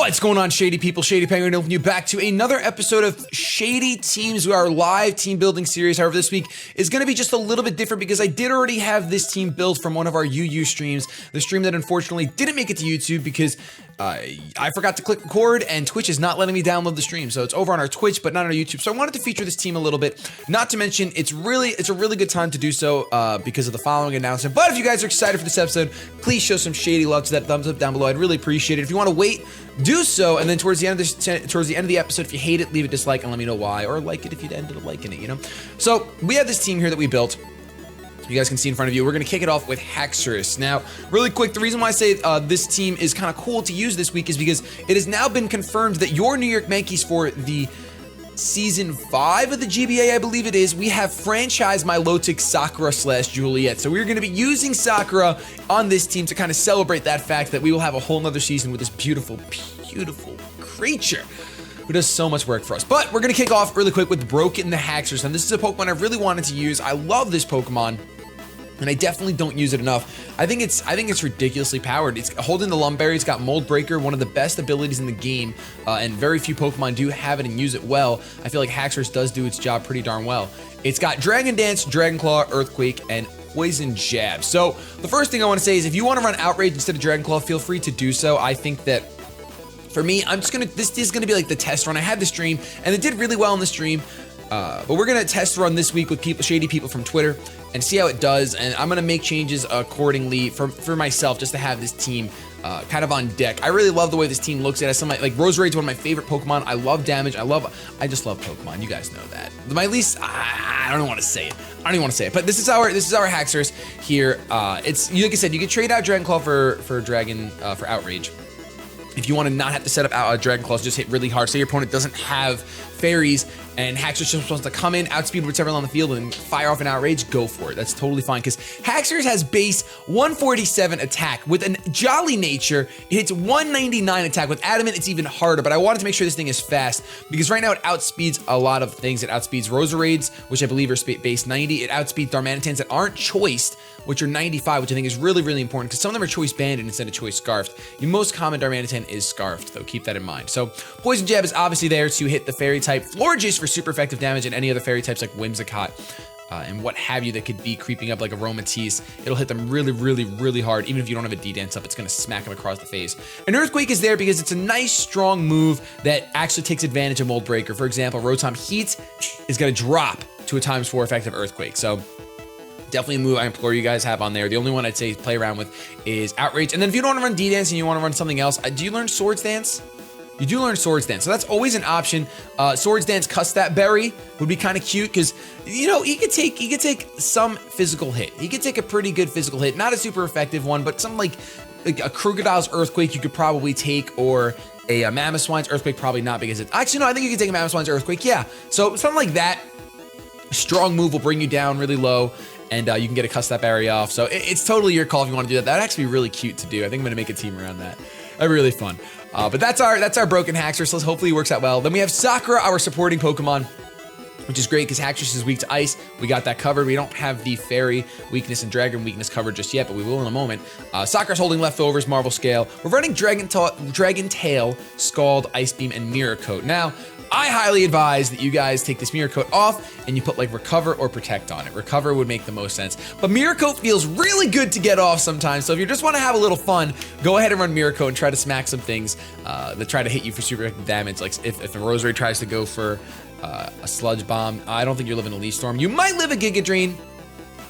What's going on, Shady people? Shady Penguinn welcoming you back to another episode of Shady Teams, our live team building series. However, this week is going to be just a little bit different because I did already have this team built from one of our UU streams, the stream that unfortunately didn't make it to YouTube because I forgot to click record and Twitch is not letting me download the stream. So it's over on our Twitch, but not on our YouTube. So I wanted to feature this team a little bit. Not to mention, it's a really good time to do so because of the following announcement. But if you guys are excited for this episode, please show some shady love to that thumbs up down below. I'd really appreciate it. If you want to wait, do so, and then towards the end of the episode, if you hate it, leave a dislike and let me know why, or like it if you ended up liking it, you know? So we have this team here that we built. You guys can see in front of you. We're gonna kick it off with Haxorus. Now, really quick, the reason why I say this team is kind of cool to use this week is because it has now been confirmed that your New York Yankees for the Season 5 of the GBA, I believe it is, we have franchise Milotic Sakura / Juliet. So we're going to be using Sakura on this team to kind of celebrate that fact that we will have a whole nother season with this beautiful, beautiful creature who does so much work for us. But we're going to kick off really quick with Broken the Haxorus. And this is a Pokemon I really wanted to use. I love this Pokemon, and I definitely don't use it enough. I think it's ridiculously powered. It's holding the Lumberry. It's got Mold Breaker, one of the best abilities in the game, and very few Pokemon do have it and use it well. I feel like Haxorus does do its job pretty darn well. It's got Dragon Dance, Dragon Claw, Earthquake, and Poison Jab. So the first thing I want to say is if you want to run Outrage instead of Dragon Claw, feel free to do so. I think that for me, this is gonna be like the test run. I had the stream, and it did really well in the stream. But we're gonna test run this week with shady people from Twitter and see how it does, and I'm gonna make changes accordingly for myself just to have this team kind of on deck. I really love the way this team looks at it. Like Roserade's one of my favorite Pokemon. I love damage. I just love Pokemon. You guys know that. My least, I don't even want to say it. But this is our Haxorus here. It's like I said, you can trade out Dragon Claw for Outrage. If you want to not have to set up Dragon Claws, just hit really hard so your opponent doesn't have fairies and Haxorus is supposed to come in, outspeed whichever on the field and fire off an Outrage, go for it. That's totally fine because Haxorus has base 147 attack. With a Jolly Nature, it hits 199 attack. With Adamant, it's even harder, but I wanted to make sure this thing is fast because right now it outspeeds a lot of things. It outspeeds Roserades, which I believe are base 90. It outspeeds Darmanitans that aren't choiced, which are 95, which I think is really, really important because some of them are choice banded instead of choice scarfed. The most common Darmanitan is scarfed, though. Keep that in mind. So Poison Jab is obviously there to hit the fairy type, Florges for super effective damage, and any other fairy types like Whimsicott and what have you that could be creeping up like a Aromatisse. It'll hit them really, really, really hard. Even if you don't have a D-Dance up, it's going to smack them across the face. And Earthquake is there because it's a nice, strong move that actually takes advantage of Mold Breaker. For example, Rotom Heat is going to drop to a ×4 effective Earthquake. So definitely a move I implore you guys have on there. The only one I'd say play around with is Outrage. And then if you don't want to run D-Dance and you want to run something else, do you learn Swords Dance? You do learn Swords Dance, so that's always an option. Swords Dance Custap Berry would be kind of cute because, you know, he could take some physical hit. He could take a pretty good physical hit, not a super effective one, but something like a Krookodil's Earthquake you could probably take, or a Mamoswine's Earthquake, probably not because it's actually no. I think you can take a Mamoswine's Earthquake, yeah. So something like that. Strong move will bring you down really low, and you can get a Custap Berry off. So it's totally your call if you want to do that. That'd actually be really cute to do. I think I'm gonna make a team around that. That'd be really fun. But that's our Broken Haxorus. So hopefully it works out well. Then we have Sakura, our supporting Pokemon, which is great because Haxorus is weak to ice. We got that covered. We don't have the fairy weakness and dragon weakness covered just yet, but we will in a moment. Sakura's holding leftovers, Marvel Scale. We're running Dragon Tail, Scald, Ice Beam, and Mirror Coat. Now, I highly advise that you guys take this Mirror Coat off and you put like Recover or Protect on it. Recover would make the most sense, but Mirror Coat feels really good to get off sometimes. So if you just want to have a little fun, go ahead and run Mirror Coat and try to smack some things that try to hit you for super effective damage. Like if a Rosary tries to go for a Sludge Bomb, I don't think you're living a Leaf Storm. You might live a Giga Drain.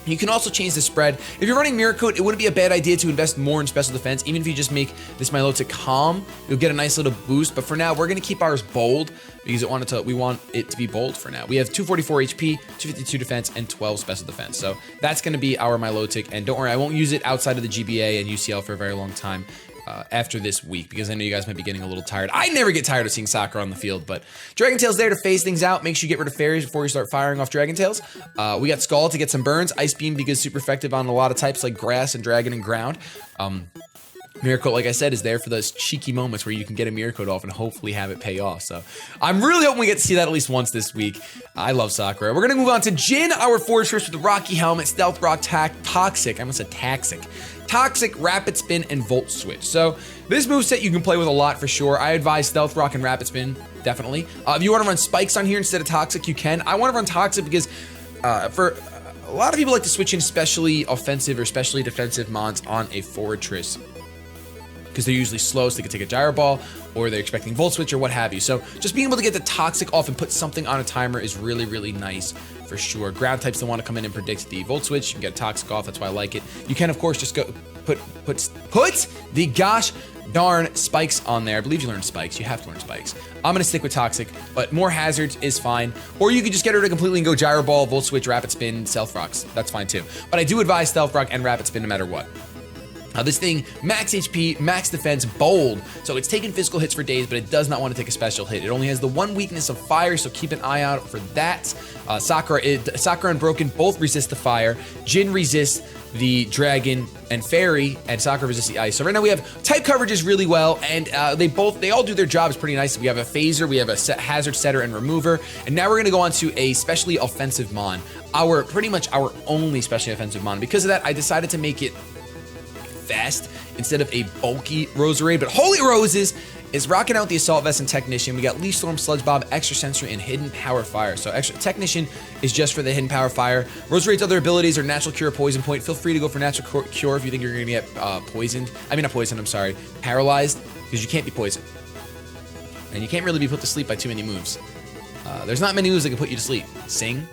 You can also change the spread. If you're running Mirror Coat, it wouldn't be a bad idea to invest more in Special Defense. Even if you just make this Milotic calm, you'll get a nice little boost. But for now, we're gonna keep ours bold because we want it to be bold for now. We have 244 HP, 252 defense, and 12 Special Defense. So that's gonna be our Milotic. And don't worry, I won't use it outside of the GBA and UCL for a very long time. After this week, because I know you guys might be getting a little tired. I never get tired of seeing Sakura on the field, but Dragon Tail's there to phase things out. Make sure you get rid of fairies before you start firing off Dragon Tails. We got Scald to get some burns. Ice Beam because super effective on a lot of types like grass and dragon and ground. Mirror Coat, like I said, is there for those cheeky moments where you can get a Mirror Coat off and hopefully have it pay off. So I'm really hoping we get to see that at least once this week. I love Sakura. We're going to move on to Jin, our Fortress with the Rocky Helmet, Stealth Rock, Toxic. I almost said Taxic. Toxic, Rapid Spin, and Volt Switch. So this moveset you can play with a lot for sure. I advise Stealth Rock and Rapid Spin, definitely. If you want to run Spikes on here instead of Toxic, you can. I want to run Toxic because for a lot of people like to switch in especially offensive or especially defensive mons on a Fortress because they're usually slow, so they can take a Gyro Ball, or they're expecting Volt Switch or what have you. So just being able to get the Toxic off and put something on a timer is really, really nice for sure. Ground types that want to come in and predict the Volt Switch, you can get Toxic off, that's why I like it. You can, of course, just go put the gosh darn Spikes on there. I believe you learned Spikes. You have to learn Spikes. I'm going to stick with Toxic, but more hazards is fine. Or you could just get rid of it completely and go Gyro Ball, Volt Switch, Rapid Spin, Stealth Rocks. That's fine too. But I do advise Stealth Rock and Rapid Spin no matter what. This thing, max HP, max defense, bold. So it's taking physical hits for days, but it does not want to take a special hit. It only has the one weakness of fire, so keep an eye out for that. Sakura and Broken both resist the fire. Jin resists the dragon and fairy, and Sakura resists the ice. So right now we have type coverages really well, and they all do their jobs pretty nice. We have a phaser, we have a hazard setter and remover, and now we're gonna go on to a specially offensive mon. Pretty much our only specially offensive mon. Because of that, I decided to make it fast instead of a bulky Roserade, but Holy Roses is rocking out the Assault Vest and Technician. We got Leaf Storm, Sludge Bomb, Extra Sensory, and Hidden Power Fire. So Extra Technician is just for the Hidden Power Fire. Roserade's other abilities are Natural Cure, Poison Point. Feel free to go for Natural Cure if you think you're gonna get poisoned. I mean, not poisoned, I'm sorry. Paralyzed, because you can't be poisoned. And you can't really be put to sleep by too many moves. There's not many moves that can put you to sleep. Sing.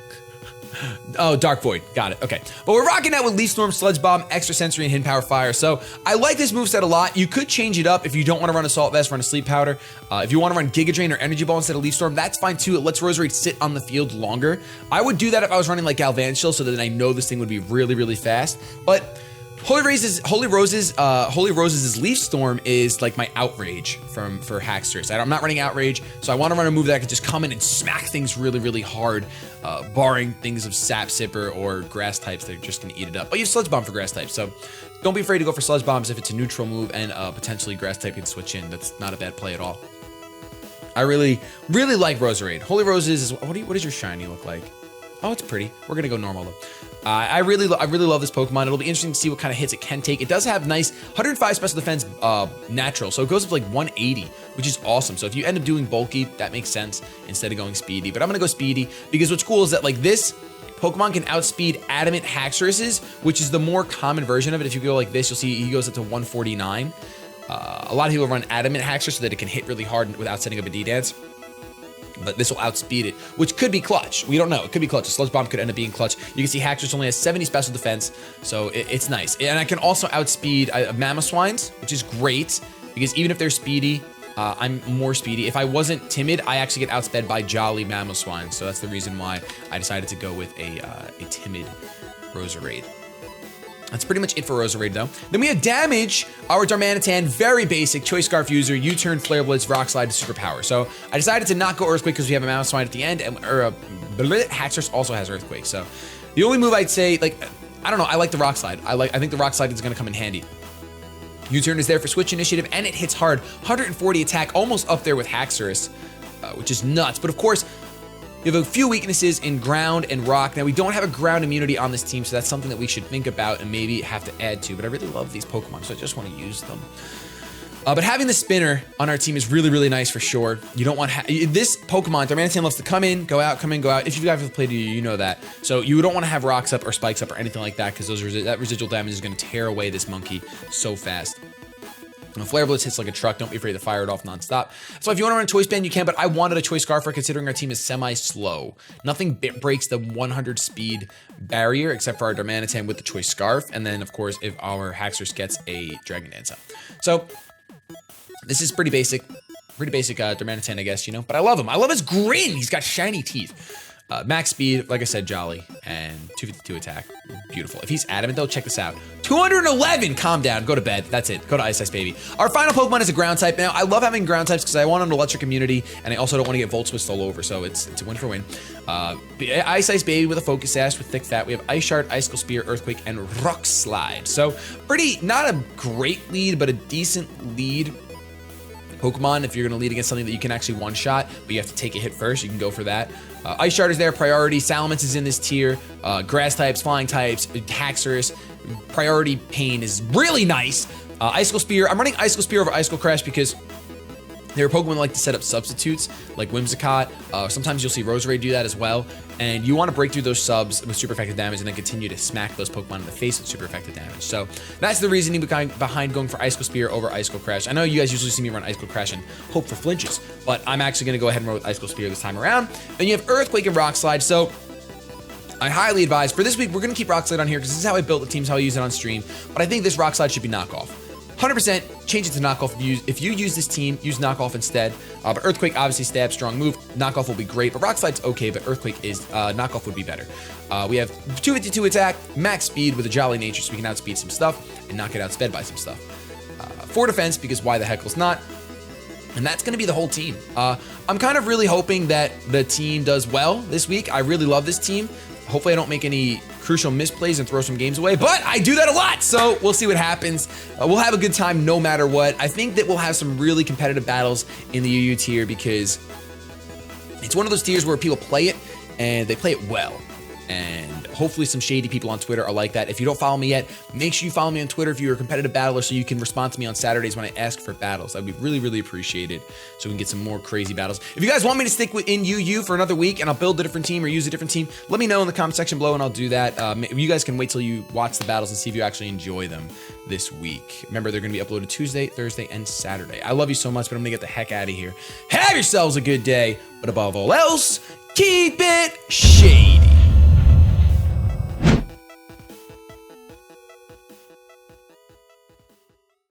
Oh, Dark Void. Got it. Okay. But we're rocking out with Leaf Storm, Sludge Bomb, Extra Sensory, and Hidden Power Fire. So I like this moveset a lot. You could change it up if you don't want to run Assault Vest, run a Sleep Powder. If you want to run Giga Drain or Energy Ball instead of Leaf Storm, that's fine too. It lets Roserade sit on the field longer. I would do that if I was running like Galvantula, so that I know this thing would be really, really fast. But Holy Roses' Leaf Storm is like my outrage for Hacksters. I'm not running outrage, so I want to run a move that can just come in and smack things really, really hard, barring things of Sap Sipper or grass types that are just going to eat it up. But you have Sludge Bomb for grass types, so don't be afraid to go for Sludge Bombs if it's a neutral move and potentially grass type can switch in. That's not a bad play at all. I really, really like Roserade. Holy Roses is, what does your shiny look like? Oh, it's pretty. We're gonna go normal though. I really love this Pokemon. It'll be interesting to see what kind of hits it can take. It does have nice 105 special defense natural, so it goes up to like 180, which is awesome. So if you end up doing bulky, that makes sense instead of going speedy. But I'm gonna go speedy because what's cool is that like this Pokemon can outspeed Adamant Haxoruses, which is the more common version of it. If you go like this, you'll see he goes up to 149. A lot of people run Adamant Haxorus so that it can hit really hard without setting up a D-Dance. But this will outspeed it, which could be clutch. We don't know. It could be clutch. A Sludge Bomb could end up being clutch. You can see Haxorus only has 70 special defense, so it's nice. And I can also outspeed Mamoswines, which is great, because even if they're speedy, I'm more speedy. If I wasn't timid, I actually get outsped by Jolly Mamoswines, so that's the reason why I decided to go with a timid Roserade. That's pretty much it for Roserade, though. Then we have Damage, our Darmanitan, very basic, Choice Scarf user, U-turn, Flare Blitz, Rock Slide, Superpower. So I decided to not go Earthquake because we have a Mamoswine at the end, and Haxorus also has Earthquake. So the only move I'd say, like, I don't know, I like the Rock Slide. I think the Rock Slide is going to come in handy. U-turn is there for Switch Initiative, and it hits hard. 140 attack, almost up there with Haxorus, which is nuts. But of course, you have a few weaknesses in ground and rock. Now, we don't have a ground immunity on this team, so that's something that we should think about and maybe have to add to, but I really love these Pokemon, so I just want to use them. But having the spinner on our team is really, really nice for sure. You don't want this Pokemon, Darmanitan, loves to come in, go out, come in, go out. If you guys have played, you know that. So you don't want to have rocks up or spikes up or anything like that, because that residual damage is going to tear away this monkey so fast. When Flare Blitz hits like a truck, don't be afraid to fire it off nonstop. So if you want to run a Choice Band, you can, but I wanted a Choice Scarf considering our team is semi-slow. Nothing breaks the 100 speed barrier except for our Darmanitan with the Choice Scarf, and then of course if our Haxorus gets a Dragon Dance up. So this is pretty basic Darmanitan, I guess, you know, but I love him. I love his grin. He's got shiny teeth. Max speed, like I said, Jolly, and 252 attack. Beautiful. If he's adamant, though, check this out. 211! Calm down. Go to bed. That's it. Go to Ice Ice, baby. Our final Pokemon is a ground type. Now, I love having ground types because I want an electric immunity, and I also don't want to get Volt Switched all over, so it's a win for win. Ice Ice, baby, with a Focus Sash with thick fat. We have Ice Shard, Icicle Spear, Earthquake, and Rock Slide. So, not a great lead, but a decent lead. Pokemon, if you're going to lead against something that you can actually one-shot, but you have to take a hit first, you can go for that. Ice Shard is there, priority. Salamence is in this tier. Grass types, flying types, Haxorus, priority pain is really nice. Icicle Spear, I'm running Icicle Spear over Icicle Crash because there are Pokemon that like to set up substitutes, like Whimsicott. Sometimes you'll see Roserade do that as well. And you want to break through those subs with super effective damage and then continue to smack those Pokemon in the face with super effective damage. So that's the reasoning behind going for Icicle Spear over Icicle Crash. I know you guys usually see me run Icicle Crash and hope for flinches, but I'm actually going to go ahead and run with Icicle Spear this time around. Then you have Earthquake and Rock Slide. So I highly advise, for this week, we're going to keep Rock Slide on here because this is how I built the teams, how I use it on stream. But I think this Rock Slide should be knockoff. 100% change it to knockoff. If you use this team, use knockoff instead. But Earthquake, obviously, stab, strong move. Knockoff will be great, but Rock Slide's okay, but Earthquake is, knockoff would be better. We have 252 attack, max speed with a Jolly Nature, so we can outspeed some stuff and knock it outsped by some stuff. 4 defense, because why the heck was not? And that's going to be the whole team. I'm kind of really hoping that the team does well this week. I really love this team. Hopefully I don't make any crucial misplays and throw some games away, but I do that a lot, so we'll see what happens. We'll have a good time no matter what. I think that we'll have some really competitive battles in the UU tier because it's one of those tiers where people play it and they play it well. And hopefully some shady people on Twitter are like that. If you don't follow me yet, make sure you follow me on Twitter if you're a competitive battler so you can respond to me on Saturdays when I ask for battles. That'd be really, really appreciated so we can get some more crazy battles. If you guys want me to stick in UU for another week and I'll build a different team or use a different team, let me know in the comment section below and I'll do that. You guys can wait till you watch the battles and see if you actually enjoy them this week. Remember, they're going to be uploaded Tuesday, Thursday, and Saturday. I love you so much, but I'm going to get the heck out of here. Have yourselves a good day, but above all else, keep it shady.